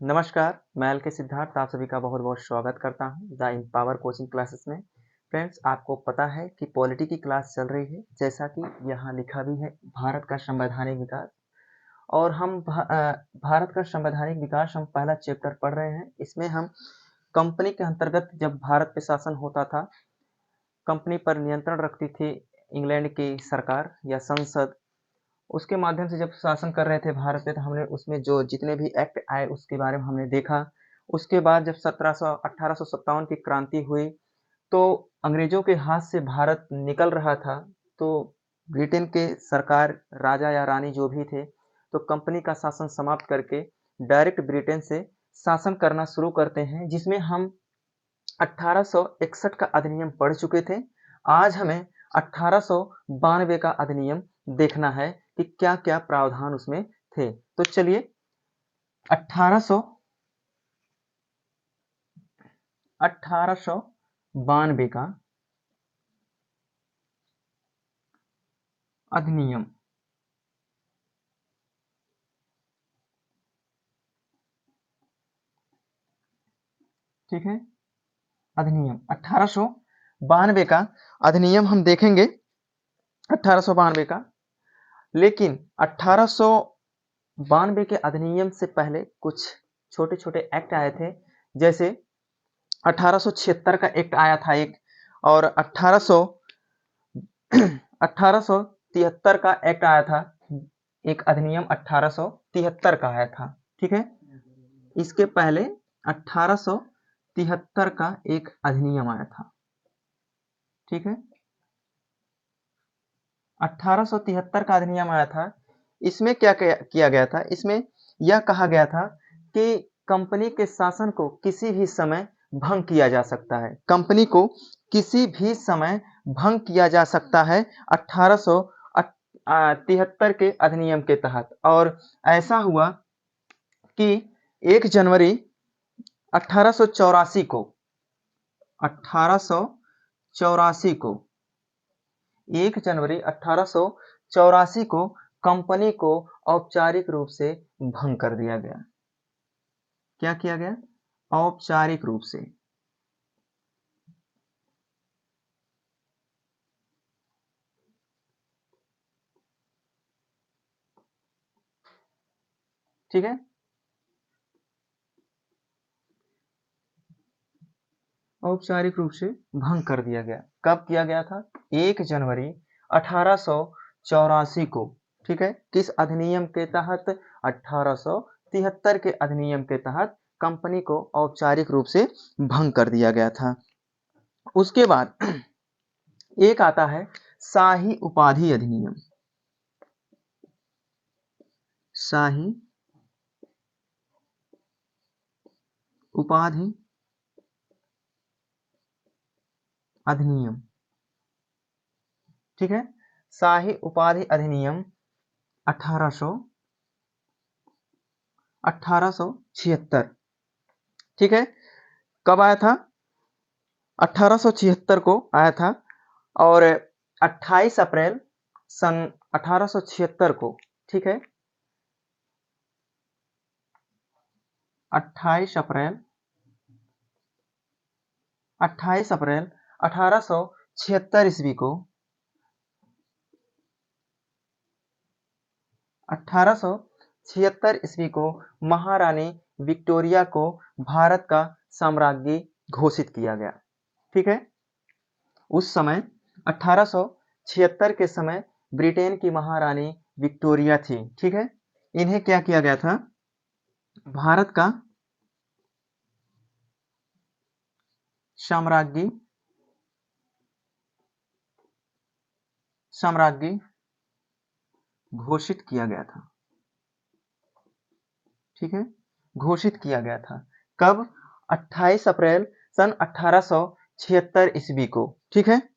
नमस्कार, मैं एल के सिद्धार्थ आप सभी का बहुत-बहुत स्वागत करता हूँ द एम्पावर कोचिंग क्लासेस में। फ्रेंड्स, आपको पता है कि पॉलिटी की क्लास चल रही है, जैसा कि यहाँ लिखा भी है भारत का संवैधानिक विकास और भारत का संवैधानिक विकास हम पहला चैप्टर पढ़ रहे हैं। इसमें हम कंपनी के अंतर्गत जब भारत पे शासन होता था, कंपनी पर नियंत्रण रखती थी इंग्लैंड की सरकार या संसद, उसके माध्यम से जब शासन कर रहे थे भारत पे तो हमने उसमें जो जितने भी एक्ट आए उसके बारे में हमने देखा। उसके बाद जब 1857 की क्रांति हुई तो अंग्रेजों के हाथ से भारत निकल रहा था, तो ब्रिटेन के सरकार राजा या रानी जो भी थे तो कंपनी का शासन समाप्त करके डायरेक्ट ब्रिटेन से शासन करना शुरू करते हैं, जिसमें हम 1861 का अधिनियम पढ़ चुके थे। आज हमें 1892 का अधिनियम देखना है कि क्या-क्या प्रावधान उसमें थे। तो चलिए 1892 का अधिनियम। ठीक है, अधिनियम 1892 का अधिनियम हम देखेंगे 1892 का। लेकिन 1892 के अधिनियम से पहले कुछ छोटे-छोटे एक्ट आए थे, जैसे 1876 का एक्ट आया था एक, और 1873 का एक्ट आया था, एक अधिनियम 1873 का आया था। ठीक है, इसके पहले 1873 का एक अधिनियम आया था। ठीक है, 1873 का अधिनियम आया था। इसमें क्या किया गया था, इसमें यह कहा गया था कि कंपनी के शासन को किसी भी समय भंग किया जा सकता है। कंपनी को किसी भी समय भंग किया जा सकता है 1873 के अधिनियम के तहत। और ऐसा हुआ कि 1 जनवरी 1884 को 1884 को 1 जनवरी 1884 को कंपनी को औपचारिक रूप से भंग कर दिया गया। क्या किया गया? औपचारिक रूप से। ठीक है, औपचारिक रूप से भंग कर दिया गया। कब किया गया था? 1 जनवरी 1884 को। ठीक है, किस अधिनियम के तहत? 1873 के अधिनियम के तहत कंपनी को औपचारिक रूप से भंग कर दिया गया था। उसके बाद एक आता है शाही उपाधि अधिनियम। शाही उपाधि अधिनियम। ठीक है, शाही उपाधि अधिनियम 1876। ठीक है, कब आया था? 1876 को आया था। और 28 अप्रैल सन 1876 को, ठीक है, 28 अप्रैल 28 अप्रैल 1876 ईस्वी को 1876 ईस्वी को महारानी विक्टोरिया को भारत का साम्राज्ञी घोषित किया गया। ठीक है, उस समय 1876 के समय ब्रिटेन की महारानी विक्टोरिया थी। ठीक है, इन्हें क्या किया गया था? भारत का साम्राज्ञी घोषित किया गया था। ठीक है, घोषित किया गया था। कब? 28 अप्रैल सन 1876 ईस्वी को। ठीक है,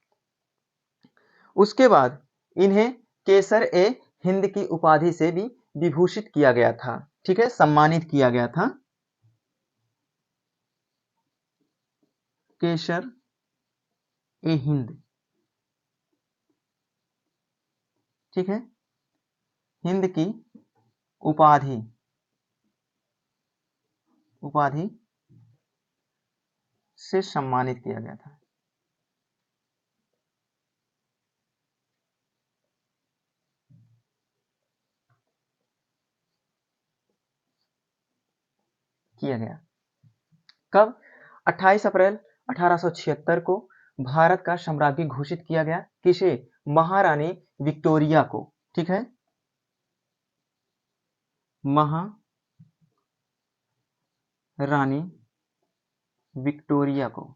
उसके बाद इन्हें केसर ए हिंद की उपाधि से भी विभूषित किया गया था। ठीक है, सम्मानित किया गया था। केसर ए हिंद। ठीक है, हिंद की उपाधि उपाधि से सम्मानित किया गया था। किया गया कब? 28 अप्रैल 1876 को भारत का साम्राज्य घोषित किया गया। किसे? महारानी विक्टोरिया को। ठीक है, महारानी विक्टोरिया को।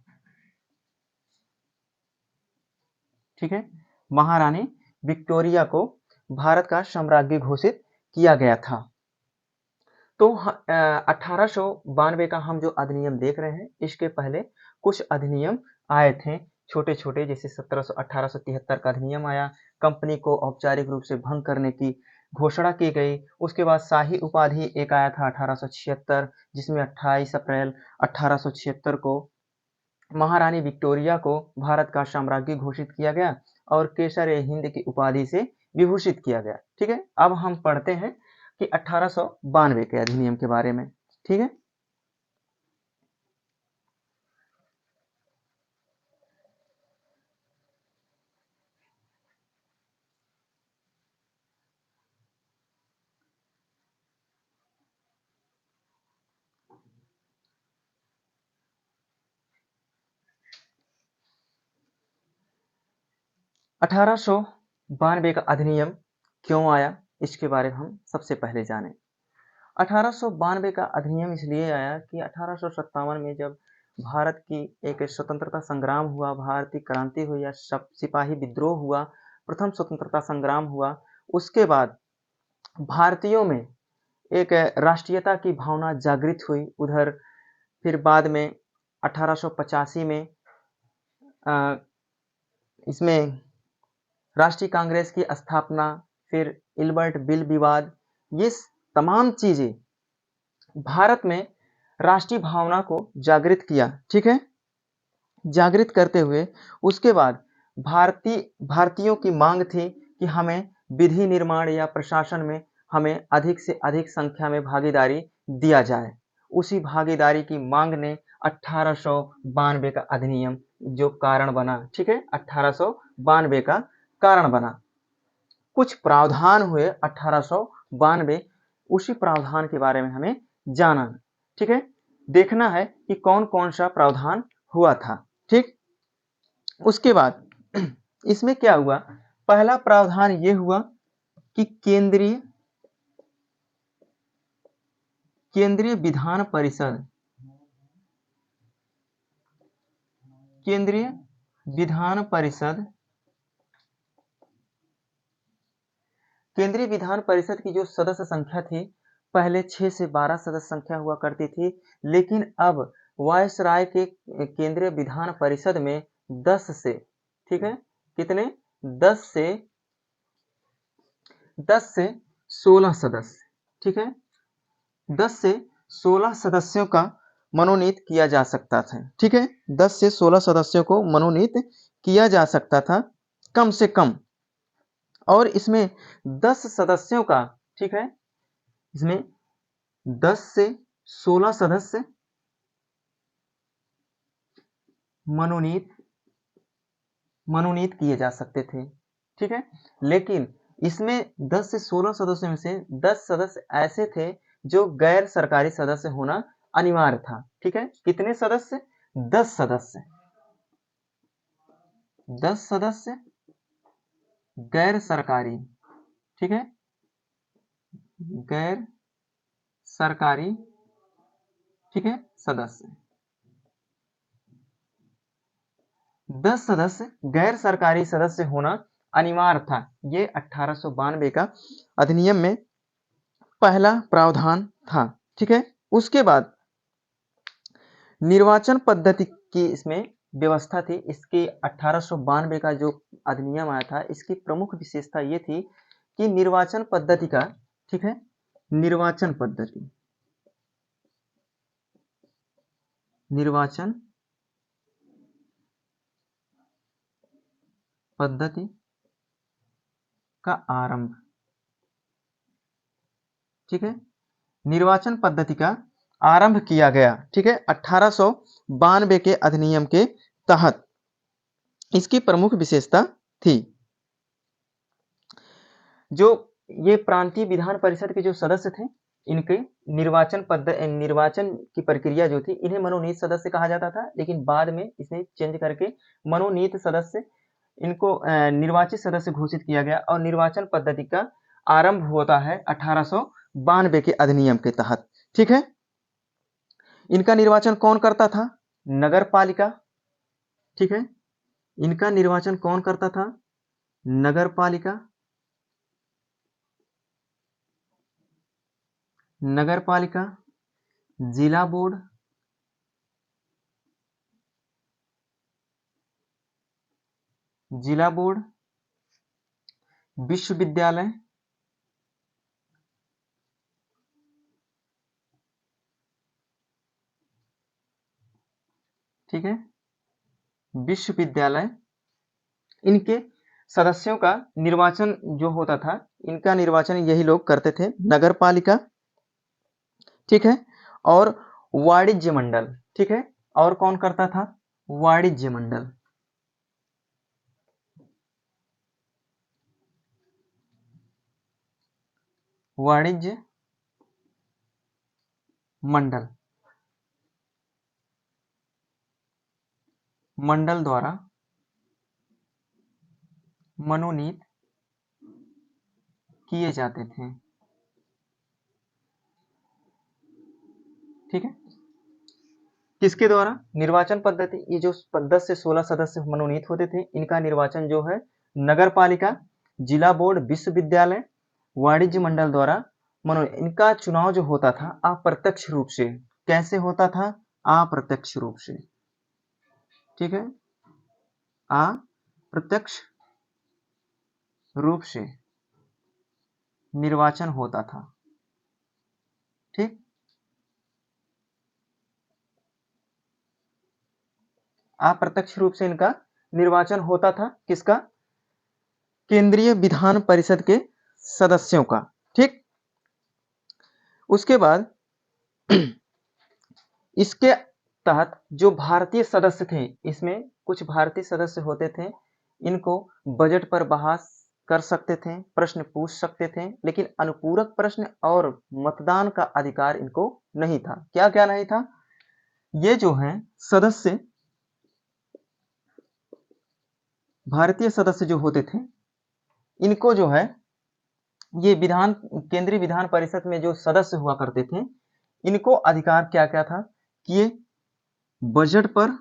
ठीक है, महारानी विक्टोरिया को भारत का साम्राज्य घोषित किया गया था। तो 1892 का हम जो अधिनियम देख रहे हैं, इसके पहले कुछ अधिनियम आए थे छोटे छोटे, जैसे 1873 का अधिनियम आया, कंपनी को औपचारिक रूप से भंग करने की घोषणा की गई। उसके बाद शाही उपाधि एक आया था 1876, जिसमें 28 अप्रैल 1876 को महारानी विक्टोरिया को भारत का साम्राज्य घोषित किया गया और केसर ए हिंद की उपाधि से विभूषित किया गया। ठीक है, अब हम पढ़ते हैं कि 1892 के अधिनियम के बारे में। ठीक है, 1892 का अधिनियम क्यों आया, इसके बारे में हम सबसे पहले जानें। 1892 का अधिनियम इसलिए आया कि 1857 में जब भारत की एक स्वतंत्रता संग्राम हुआ, भारतीय क्रांति हुई या सिपाही विद्रोह हुआ, प्रथम स्वतंत्रता संग्राम हुआ, उसके बाद भारतीयों में एक राष्ट्रीयता की भावना जागृत हुई। उधर फिर बाद में 1885 में इसमें राष्ट्रीय कांग्रेस की स्थापना, फिर इल्बर्ट बिल विवाद, ये तमाम चीजें भारत में राष्ट्रीय भावना को जागृत किया। ठीक है, जागृत करते हुए उसके बाद भारतीयों की मांग थी कि हमें विधि निर्माण या प्रशासन में हमें अधिक से अधिक संख्या में भागीदारी दिया जाए। उसी भागीदारी की मांग ने 1892 का अधिनियम जो कारण बना। ठीक है, 1892 का कारण बना। कुछ प्रावधान हुए 1892, उसी प्रावधान के बारे में हमें जानना। ठीक है, देखना है कि कौन कौन सा प्रावधान हुआ था। ठीक, उसके बाद इसमें क्या हुआ? पहला प्रावधान ये हुआ कि केंद्रीय विधान परिषद, केंद्रीय विधान परिषद, केंद्रीय विधान परिषद की जो सदस्य संख्या थी, पहले 6 से 12 सदस्य संख्या हुआ करती थी, लेकिन अब वायसराय के केंद्रीय विधान परिषद में 10 से, ठीक है, कितने? 10 से 16 सदस्य। ठीक है, 10 से 16 सदस्यों का मनोनीत किया जा सकता था। ठीक है, 10 से 16 सदस्यों को मनोनीत किया जा सकता था कम से कम। और इसमें 10 सदस्यों का, ठीक है, इसमें 10 से 16 सदस्य मनोनीत किए जा सकते थे। ठीक है, लेकिन इसमें 10 से 16 सदस्यों में से 10 सदस्य ऐसे थे जो गैर सरकारी सदस्य होना अनिवार्य था। ठीक है, कितने सदस्य? 10 सदस्य। 10 सदस्य गैर सरकारी, ठीक है, गैर सरकारी, ठीक है, सदस्य। 10 सदस्य गैर सरकारी सदस्य होना अनिवार्य था। ये 1892 का अधिनियम में पहला प्रावधान था। ठीक है, उसके बाद निर्वाचन पद्धति की इसमें व्यवस्था थी। इसकी 1892 का जो अधिनियम आया था, इसकी प्रमुख विशेषता ये थी कि निर्वाचन पद्धति का, ठीक है, निर्वाचन पद्धति का आरंभ, ठीक है, निर्वाचन पद्धति का आरंभ किया गया, ठीक है, 1892 के अधिनियम के तहत। इसकी प्रमुख विशेषता थी जो ये प्रांतीय विधान परिषद के जो सदस्य थे, इनके निर्वाचन की प्रक्रिया जो थी, इन्हें मनोनीत सदस्य कहा जाता था, लेकिन बाद में इसे चेंज करके मनोनीत सदस्य, इनको निर्वाचित सदस्य घोषित किया गया और निर्वाचन पद्धति का आरंभ होता है 1892 के अधिनियम के तहत, ठीक है। इनका निर्वाचन कौन करता था? नगर पालिका, ठीक है, इनका निर्वाचन कौन करता था? नगर पालिका, नगर पालिका, जिला बोर्ड, जिला बोर्ड, विश्वविद्यालय, ठीक है, विश्वविद्यालय, इनके सदस्यों का निर्वाचन जो होता था, इनका निर्वाचन यही लोग करते थे। नगर पालिका, ठीक है, और वाणिज्य मंडल, ठीक है, और कौन करता था? वाणिज्य मंडल, वाणिज्य मंडल, मंडल द्वारा मनोनीत किए जाते थे, ठीक है। किसके द्वारा? निर्वाचन पद्धति, ये जो 10 से 16 सदस्य मनोनीत होते थे, इनका निर्वाचन जो है नगर पालिका, जिला बोर्ड, विश्वविद्यालय, वाणिज्य मंडल द्वारा इनका चुनाव जो होता था अप्रत्यक्ष रूप से। कैसे होता था? अप्रत्यक्ष रूप से, ठीक है, अप्रत्यक्ष रूप से निर्वाचन होता था, ठीक। अप्रत्यक्ष रूप से इनका निर्वाचन होता था, किसका? केंद्रीय विधान परिषद के सदस्यों का, ठीक। उसके बाद इसके तहत जो भारतीय सदस्य थे, इसमें कुछ भारतीय सदस्य होते थे, इनको बजट पर बहस कर सकते थे, प्रश्न पूछ सकते थे, लेकिन अनुपूरक प्रश्न और मतदान का अधिकार इनको नहीं था। क्या क्या नहीं था? ये जो है सदस्य, भारतीय सदस्य जो होते थे, इनको जो है ये केंद्रीय विधान परिषद में जो सदस्य हुआ करते थे, इनको अधिकार क्या क्या था कि ये बजट पर,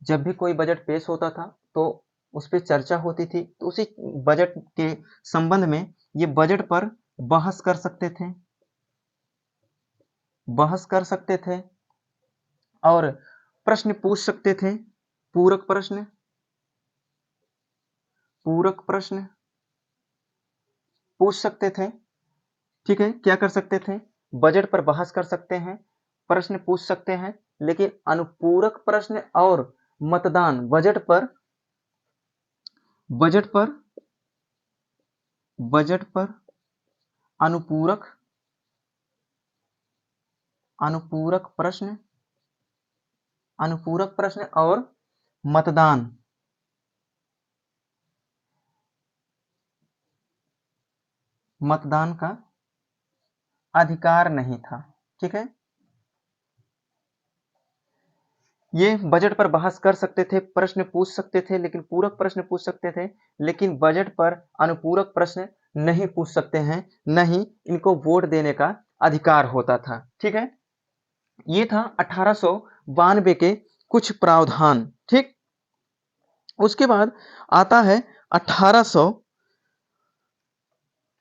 जब भी कोई बजट पेश होता था तो उस पर चर्चा होती थी, तो उसी बजट के संबंध में ये बजट पर बहस कर सकते थे, बहस कर सकते थे और प्रश्न पूछ सकते थे, पूरक प्रश्न, पूरक प्रश्न पूछ सकते थे, ठीक है। क्या कर सकते थे? बजट पर बहस कर सकते हैं, प्रश्न पूछ सकते हैं, लेकिन अनुपूरक प्रश्न और मतदान बजट पर, बजट पर, बजट पर अनुपूरक, अनुपूरक प्रश्न, अनुपूरक प्रश्न और मतदान, मतदान का अधिकार नहीं था, ठीक है। ये बजट पर बहस कर सकते थे, प्रश्न पूछ सकते थे, लेकिन पूरक प्रश्न पूछ सकते थे, लेकिन बजट पर अनुपूरक प्रश्न नहीं पूछ सकते हैं, नहीं इनको वोट देने का अधिकार होता था, ठीक है। ये था 1892 के कुछ प्रावधान, ठीक। उसके बाद आता है 1800,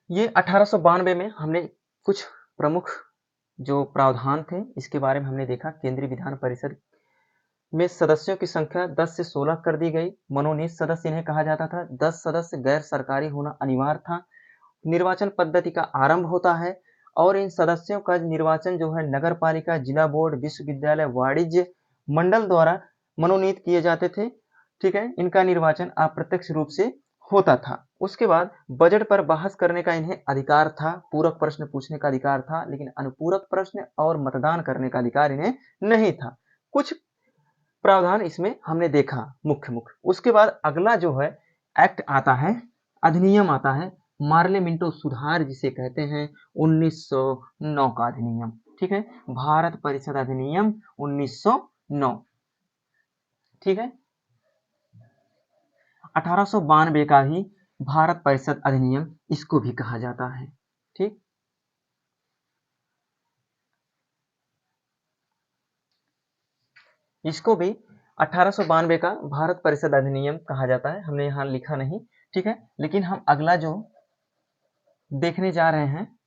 ये 1892 में हमने कुछ प्रमुख जो प्रावधान थे इसके बारे में हमने देखा। केंद्रीय विधान परिषद में सदस्यों की संख्या 10 से 16 कर दी गई। मनोनीत सदस्य इन्हें कहा जाता था। 10 सदस्य गैर सरकारी होना अनिवार्य था। निर्वाचन पद्धति का आरंभ होता है और इन सदस्यों का निर्वाचन जो है नगर पालिका, जिला बोर्ड, विश्वविद्यालय, वाणिज्य मंडल द्वारा मनोनीत किए जाते थे, ठीक है। इनका निर्वाचन अप्रत्यक्ष रूप से होता था। उसके बाद बजट पर बहस करने का इन्हें अधिकार था, पूरक प्रश्न पूछने का अधिकार था, लेकिन अनुपूरक प्रश्न और मतदान करने का अधिकार इन्हें नहीं था। कुछ प्रावधान इसमें हमने देखा मुख्य मुख्य। उसके बाद अगला जो है एक्ट आता है, अधिनियम आता है, मार्ले मिंटो सुधार जिसे कहते हैं, 1909 का अधिनियम। ठीक है, भारत परिषद अधिनियम 1909। ठीक है, 1892 का ही भारत परिषद अधिनियम इसको भी कहा जाता है। ठीक, इसको भी 1892 का भारत परिषद अधिनियम कहा जाता है। हमने यहाँ लिखा नहीं, ठीक है, लेकिन हम अगला जो देखने जा रहे हैं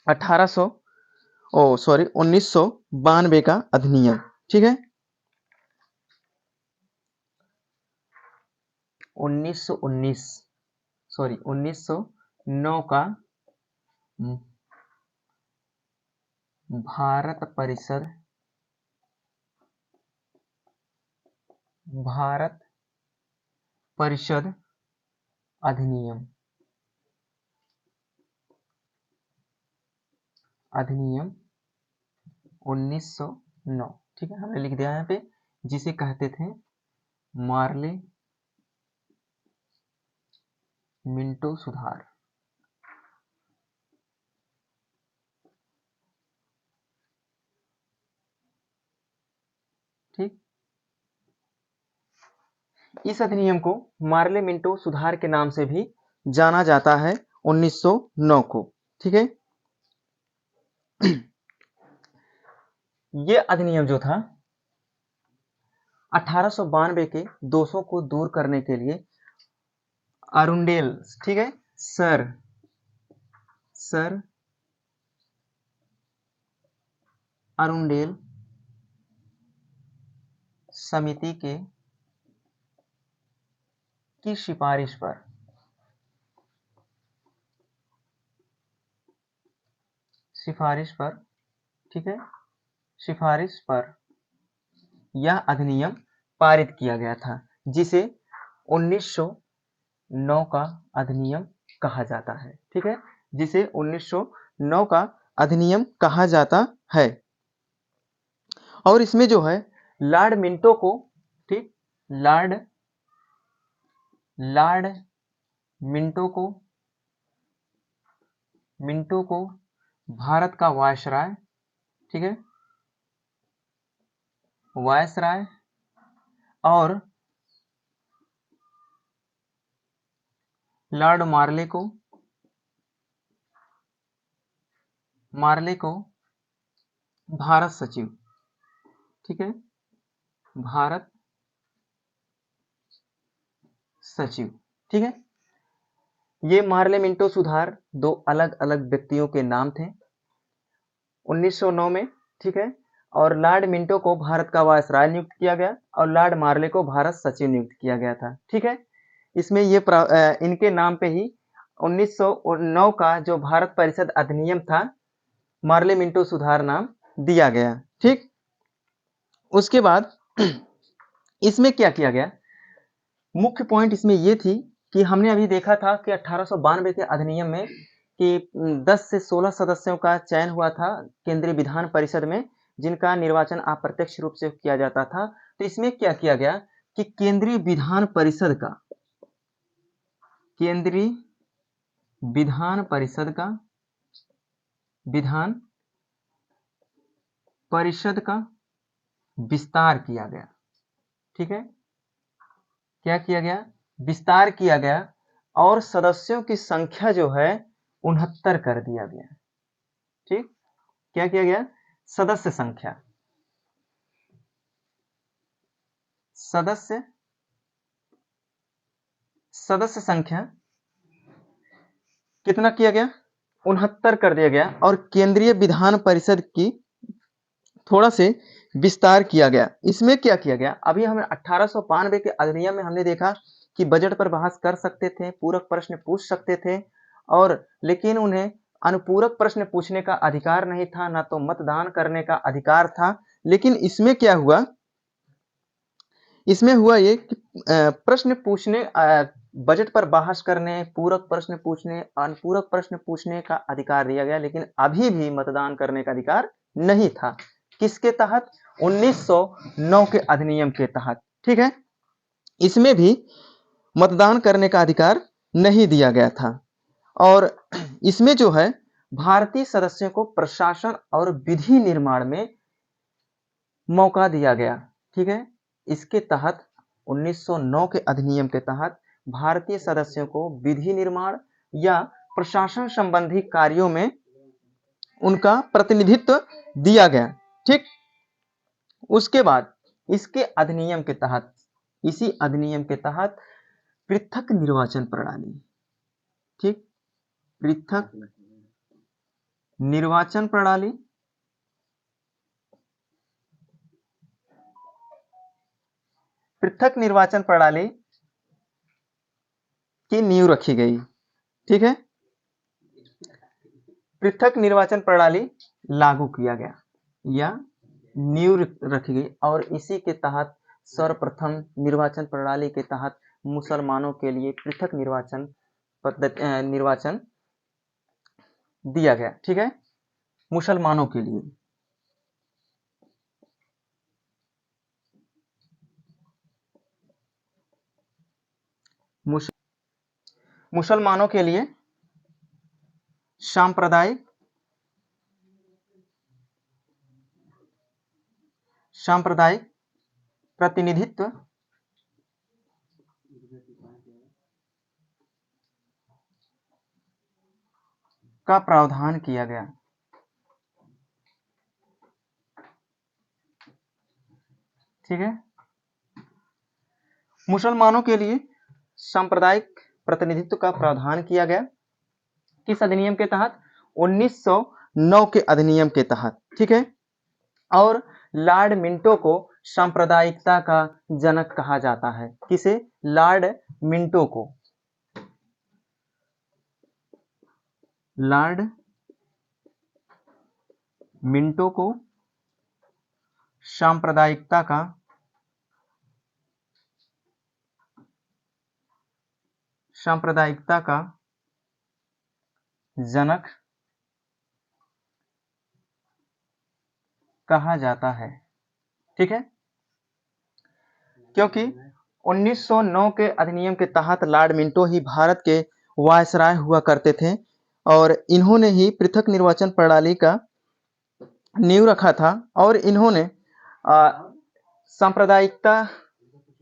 1992 का अधिनियम। ठीक है, 1909 का भारत परिषद अधिनियम 1909। ठीक है, हमने लिख दिया यहाँ पे, जिसे कहते थे मार्ले मिंटो सुधार। ठीक, इस अधिनियम को मार्ले मिंटो सुधार के नाम से भी जाना जाता है 1909 को। ठीक है, ये अधिनियम जो था 1892 के दोषों को दूर करने के लिए अरुंडेल, ठीक है, सर अरुंडेल समिति की सिफारिश पर ठीक है, सिफारिश पर यह अधिनियम पारित किया गया था, जिसे 1909 का अधिनियम कहा जाता है। ठीक है, जिसे 1909 का अधिनियम कहा जाता है। और इसमें जो है लॉर्ड मिंटो को, ठीक, लॉर्ड मिंटो को भारत का वायसराय, ठीक है, वायसराय, और लॉर्ड मार्ले को भारत सचिव, ठीक है, भारत सचिव। ठीक है, ये मार्ले मिंटो सुधार दो अलग अलग व्यक्तियों के नाम थे 1909 में। ठीक है, और लॉर्ड मिंटो को भारत का वायसराय नियुक्त किया गया और लॉर्ड मार्ले को भारत सचिव नियुक्त किया गया था। ठीक है, इसमें ये इनके नाम पे ही 1909 का जो भारत परिषद अधिनियम था, मार्ले मिंटो सुधार नाम दिया गया। ठीक, उसके बाद इसमें क्या किया गया, मुख्य पॉइंट इसमें ये थी कि हमने अभी देखा था कि 1892 के अधिनियम में कि 10 से 16 सदस्यों का चयन हुआ था केंद्रीय विधान परिषद में, जिनका निर्वाचन अप्रत्यक्ष रूप से किया जाता था। तो इसमें क्या किया गया कि केंद्रीय विधान परिषद का विस्तार किया गया। ठीक है, क्या किया गया, विस्तार किया गया, और सदस्यों की संख्या जो है 69 कर दिया गया। ठीक, क्या किया गया, सदस्य संख्या कितना किया गया, 69 कर दिया गया, और केंद्रीय विधान परिषद की थोड़ा से विस्तार किया गया। इसमें क्या किया गया, अभी हमने 1892 के अधिनियम में हमने देखा कि बजट पर बहस कर सकते थे, पूरक प्रश्न पूछ सकते थे, और लेकिन उन्हें अनुपूरक प्रश्न पूछने का अधिकार नहीं था, ना तो मतदान करने का अधिकार था। लेकिन इसमें क्या हुआ, इसमें हुआ ये कि प्रश्न पूछने बजट पर बहस करने, पूरक प्रश्न पूछने, अनुपूरक प्रश्न पूछने का अधिकार दिया गया, लेकिन अभी भी मतदान करने का अधिकार नहीं था। किसके तहत? 1909 के अधिनियम के तहत। ठीक है, इसमें भी मतदान करने का अधिकार नहीं दिया गया था। और इसमें जो है भारतीय सदस्यों को प्रशासन और विधि निर्माण में मौका दिया गया। ठीक है, इसके तहत 1909 के अधिनियम के तहत भारतीय सदस्यों को विधि निर्माण या प्रशासन संबंधी कार्यों में उनका प्रतिनिधित्व दिया गया। ठीक, उसके बाद इसके अधिनियम के तहत, इसी अधिनियम के तहत पृथक निर्वाचन प्रणाली, ठीक, पृथक निर्वाचन प्रणाली पृथक निर्वाचन प्रणाली की नींव रखी गई। ठीक है, पृथक निर्वाचन प्रणाली लागू किया गया या नींव रखी गई, और इसी के तहत सर्वप्रथम निर्वाचन प्रणाली के तहत मुसलमानों के लिए पृथक निर्वाचन दिया गया। ठीक है, मुसलमानों के लिए, मुसलमानों के लिए सांप्रदायिक प्रतिनिधित्व का प्रावधान किया गया। ठीक है, मुसलमानों के लिए सांप्रदायिक प्रतिनिधित्व का प्रावधान किया गया। किस अधिनियम के तहत? 1909 के अधिनियम के तहत। ठीक है, और लॉर्ड मिंटो को सांप्रदायिकता का जनक कहा जाता है। किसे? लॉर्ड मिंटो को, लॉर्ड मिंटो को सांप्रदायिकता का जनक कहा जाता है। ठीक है, क्योंकि 1909 के अधिनियम के तहत लॉर्ड मिंटो ही भारत के वायसराय हुआ करते थे, और इन्होंने ही पृथक निर्वाचन प्रणाली का नींव रखा था। और इन्होंने सांप्रदायिकता,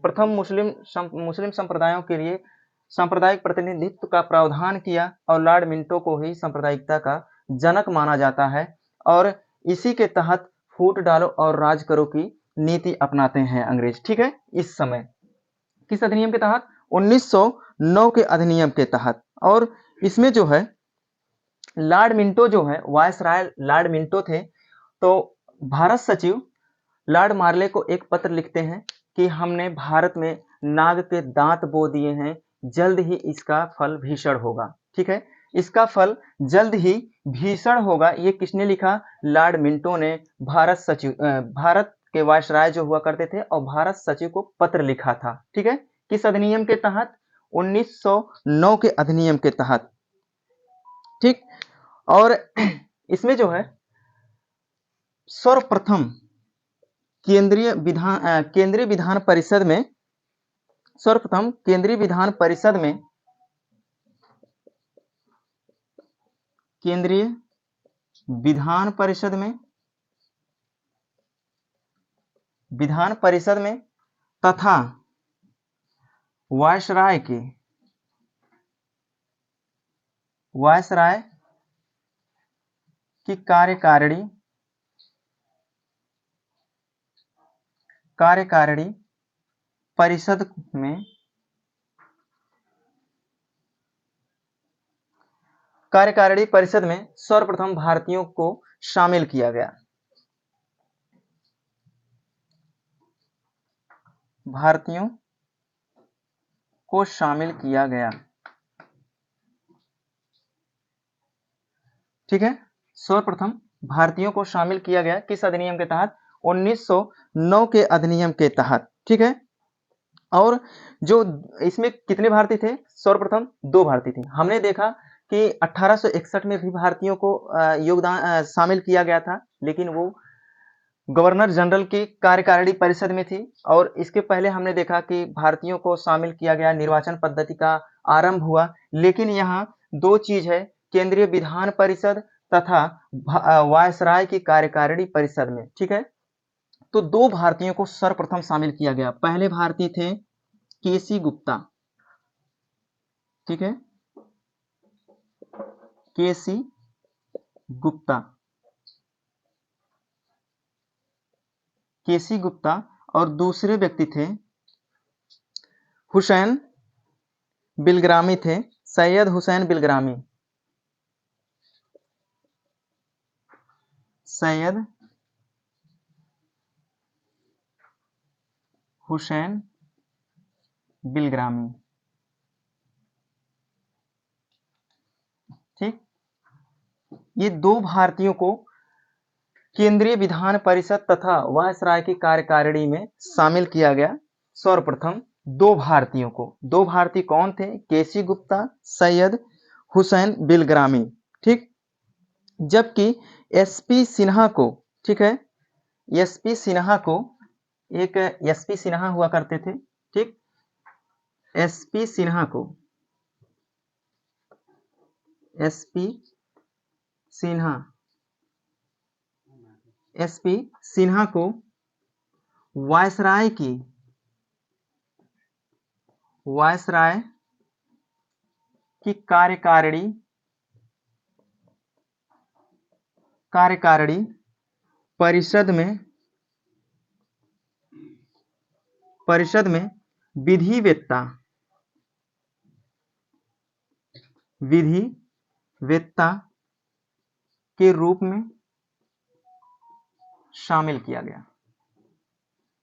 प्रथम मुस्लिम संप्रदायों के लिए सांप्रदायिक प्रतिनिधित्व का प्रावधान किया, और लॉर्ड मिंटो को ही सांप्रदायिकता का जनक माना जाता है। और इसी के तहत फूट डालो और राज करो की नीति अपनाते हैं अंग्रेज। ठीक है, इस समय किस अधिनियम के तहत? 1909 के अधिनियम के तहत। और इसमें जो है लॉर्ड मिंटो जो है वायसराय लॉर्ड मिंटो थे, तो भारत सचिव लॉर्ड मार्ले को एक पत्र लिखते हैं कि हमने भारत में नाग के दांत बो दिए हैं, जल्द ही इसका फल भीषण होगा। ठीक है, इसका फल जल्द ही भीषण होगा। ये किसने लिखा? लॉर्ड मिंटो ने भारत के वायसराय जो हुआ करते थे, और भारत सचिव को पत्र लिखा था। ठीक है, किस अधिनियम के तहत? 1909 के अधिनियम के तहत। ठीक, और इसमें जो है सर्वप्रथम केंद्रीय विधान परिषद में, सर्वप्रथम केंद्रीय विधान परिषद में, केंद्रीय विधान परिषद में तथा वायसराय की कार्यकारिणी परिषद में सर्वप्रथम भारतीयों को शामिल किया गया। भारतीयों को शामिल किया गया। ठीक है, सर्वप्रथम भारतीयों को शामिल किया गया। किस अधिनियम के तहत? 1909 के अधिनियम के तहत। ठीक है, और जो इसमें कितने भारतीय थे? सर्वप्रथम 2 भारतीय थे। हमने देखा कि 1861 में भी भारतीयों को योगदान शामिल किया गया था, लेकिन वो गवर्नर जनरल की कार्यकारिणी परिषद में थी। और इसके पहले हमने देखा कि भारतीयों को शामिल किया गया, निर्वाचन पद्धति का आरंभ हुआ। लेकिन यहाँ 2 चीज है, केंद्रीय विधान परिषद तथा वायसराय की कार्यकारिणी परिषद में, ठीक है। तो 2 भारतीयों को सर्वप्रथम शामिल किया गया। पहले भारतीय थे केसी गुप्ता, ठीक है, केसी गुप्ता, केसी गुप्ता। और दूसरे व्यक्ति थे हुसैन बिलग्रामी, थे सैयद हुसैन बिलग्रामी, सैयद हुसैन बिलग्रामी, ठीक। ये 2 भारतीयों को केंद्रीय विधान परिषद तथा वायसराय की कार्यकारिणी में शामिल किया गया। सर्वप्रथम 2 भारतीयों को। 2 भारतीय कौन थे? केसी गुप्ता, सैयद हुसैन बिलग्रामी, ठीक। जबकि एसपी सिन्हा को, ठीक है, एसपी सिन्हा को, एक एसपी सिन्हा हुआ करते थे, ठीक। एसपी सिन्हा को, एसपी सिन्हा, एसपी सिन्हा को वायसराय की, वायसराय की कार्यकारिणी परिषद में विधिवेत्ता के रूप में शामिल किया गया,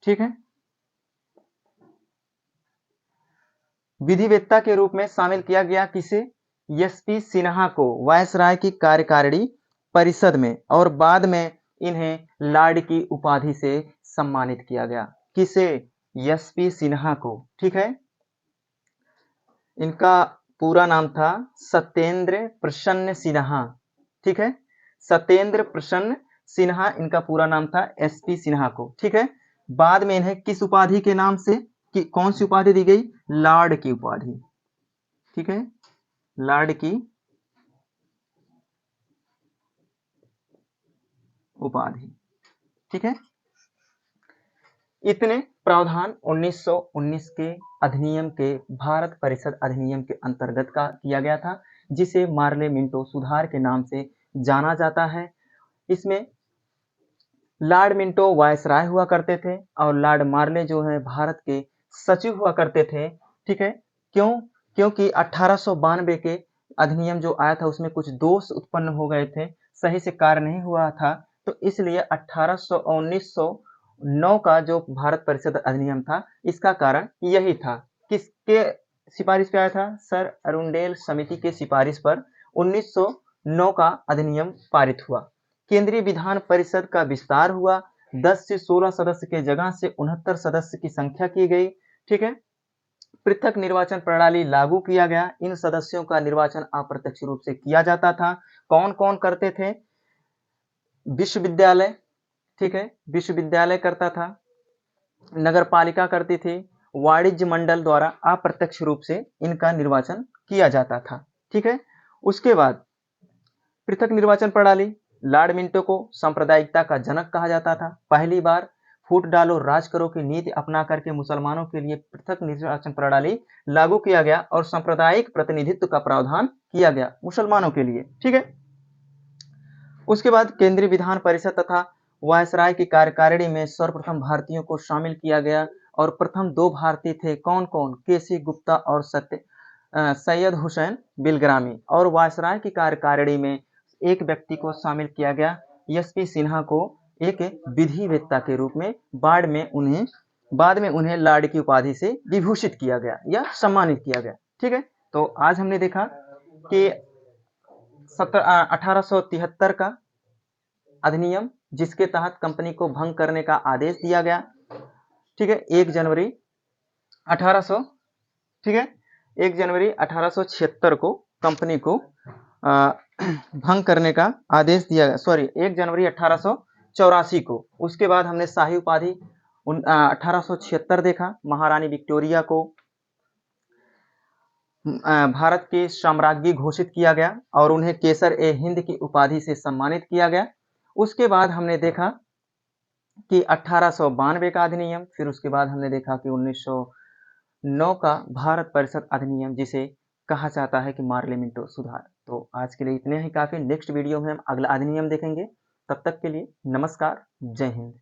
ठीक है। विधिवेत्ता के रूप में शामिल किया गया किसे? एसपी सिन्हा को वायसराय की कार्यकारिणी परिषद में। और बाद में इन्हें लॉर्ड की उपाधि से सम्मानित किया गया। किसे? एसपी सिन्हा को, ठीक है। इनका पूरा नाम था सत्येंद्र प्रसन्न सिन्हा, ठीक है। सत्येंद्र प्रसन्न सिन्हा इनका पूरा नाम था, एसपी सिन्हा को, ठीक है। बाद में इन्हें किस उपाधि के नाम से, कौन सी उपाधि दी गई? लॉर्ड की उपाधि, ठीक है, लॉर्ड की उपाधि, ठीक है। इतने प्रावधान 1919 के अधिनियम के, भारत परिषद अधिनियम के अंतर्गत का किया गया था, जिसे मार्ले मिंटो सुधार के नाम से जाना जाता है। इसमें लॉर्ड मिंटो वायसराय हुआ करते थे और लॉर्ड मार्ले जो है भारत के सचिव हुआ करते थे, ठीक है। क्यों? क्योंकि 1892 के अधिनियम जो आया था उसमें कुछ दोष उत्पन्न हो गए थे, सही से कार्य नहीं हुआ था। तो इसलिए 1909 का जो भारत परिषद अधिनियम था, इसका कारण यही था। किसके सिफारिश पे आया था? सर अरुंडेल समिति के सिफारिश पर 1909 का अधिनियम पारित हुआ। केंद्रीय विधान परिषद का विस्तार हुआ, 10 से 16 सदस्य के जगह से 69 सदस्य की संख्या की गई, ठीक है। पृथक निर्वाचन प्रणाली लागू किया गया। इन सदस्यों का निर्वाचन अप्रत्यक्ष रूप से किया जाता था। कौन कौन करते थे? विश्वविद्यालय, ठीक है, विश्वविद्यालय करता था, नगर पालिका करती थी, वाणिज्य मंडल द्वारा अप्रत्यक्ष रूप से इनका निर्वाचन किया जाता था, ठीक है। उसके बाद पृथक निर्वाचन प्रणाली, लॉर्ड मिंटो को सांप्रदायिकता का जनक कहा जाता था। पहली बार फूट डालो राज करो की नीति अपना करके मुसलमानों के लिए पृथक निर्वाचन प्रणाली लागू किया गया और सांप्रदायिक प्रतिनिधित्व का प्रावधान किया गया मुसलमानों के लिए, ठीक है। उसके बाद केंद्रीय विधान परिषद तथा वायसराय की कार्यकारिणी में सर्वप्रथम भारतीयों को शामिल किया गया। और प्रथम 2 भारतीय थे, कौन कौन? केसी गुप्ता और सैयद हुसैन बिलग्रामी। और वायसराय की कार्यकारिणी में एक व्यक्ति को शामिल किया गया, एसपी सिन्हा को, एक विधिवेत्ता के रूप में। बाद में उन्हें लॉर्ड की उपाधि से विभूषित किया गया या सम्मानित किया गया, ठीक है। तो आज हमने देखा कि 1873 का अधिनियम, जिसके तहत कंपनी को भंग करने का आदेश दिया गया, ठीक है। 1 जनवरी 1800, ठीक है, 1 जनवरी 1876 को कंपनी को भंग करने का आदेश दिया गया, सॉरी 1 जनवरी 1884 को। उसके बाद हमने शाही उपाधि 1876 देखा, महारानी विक्टोरिया को भारत की साम्राज्ञी घोषित किया गया और उन्हें केसर ए हिंद की उपाधि से सम्मानित किया गया। उसके बाद हमने देखा कि 1892 का अधिनियम, फिर उसके बाद हमने देखा कि 1909 का भारत परिषद अधिनियम, जिसे कहा जाता है कि पार्लियामेंट सुधार। तो आज के लिए इतने ही काफी। नेक्स्ट वीडियो में हम अगला अधिनियम देखेंगे। तब तक के लिए नमस्कार, जय हिंद।